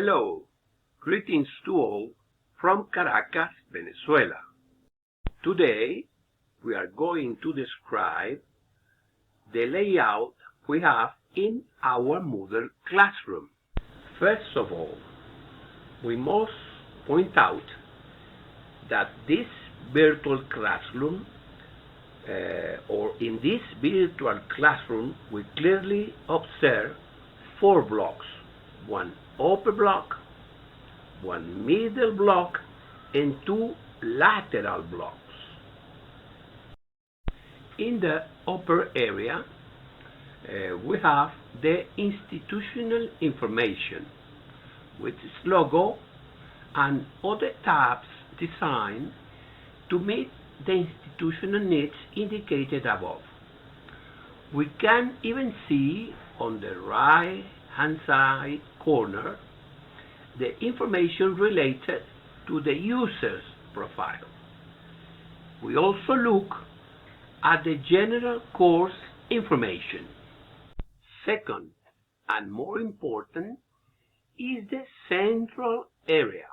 Hello, greetings to all from Caracas, Venezuela. Today we are going to describe the layout we have in our Moodle classroom. First of all, we must point out that this virtual classroom in this virtual classroom we clearly observe 4 blocks, one upper block, one middle block, and 2 lateral blocks. In the upper area, we have the institutional information with its logo and other tabs designed to meet the institutional needs indicated above. We can even see on the right-hand side corner the information related to the user's profile. We also look at the general course information. Second, and more important, is the central area,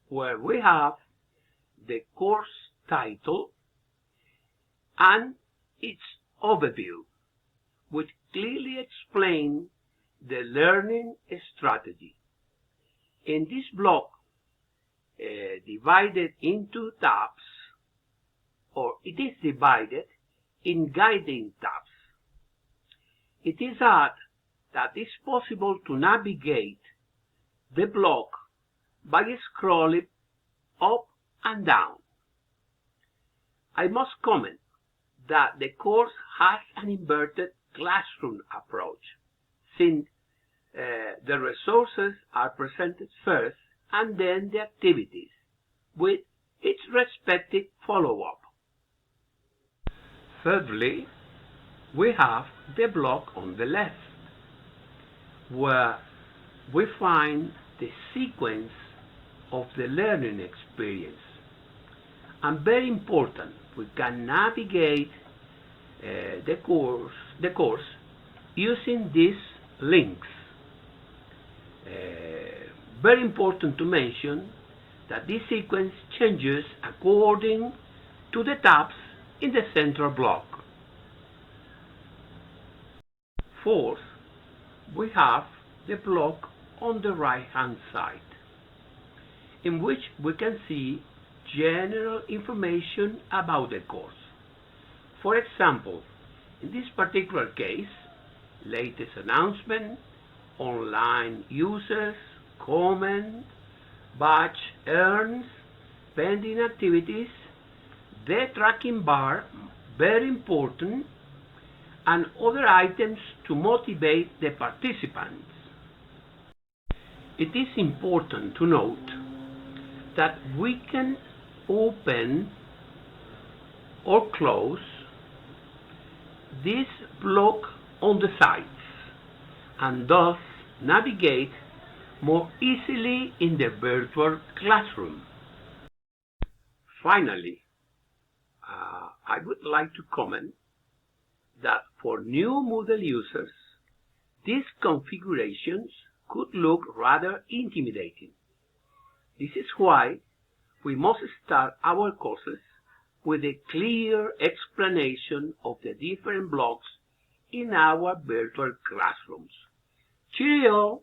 where we have the course title and its overview, which clearly explain the learning strategy. In this block, divided into tabs, or it is divided in guiding tabs. It is that it's possible to navigate the block by scrolling up and down. I must comment that the course has an inverted classroom approach, since the resources are presented first and then the activities, with its respective follow-up. Thirdly, we have the block on the left, where we find the sequence of the learning experience. And very important, we can navigate the course using these links. Very important to mention that this sequence changes according to the tabs in the central block. Fourth, we have the block on the right-hand side, in which we can see general information about the course. For example, in this particular case, latest announcement, online users, comment, batch earns, pending activities, the tracking bar, very important, and other items to motivate the participants. It is important to note that we can open or close this block on the sides and thus navigate more easily in the virtual classroom. Finally, I would like to comment that for new Moodle users, these configurations could look rather intimidating. This is why we must start our courses with a clear explanation of the different blocks in our virtual classrooms. Cheerio!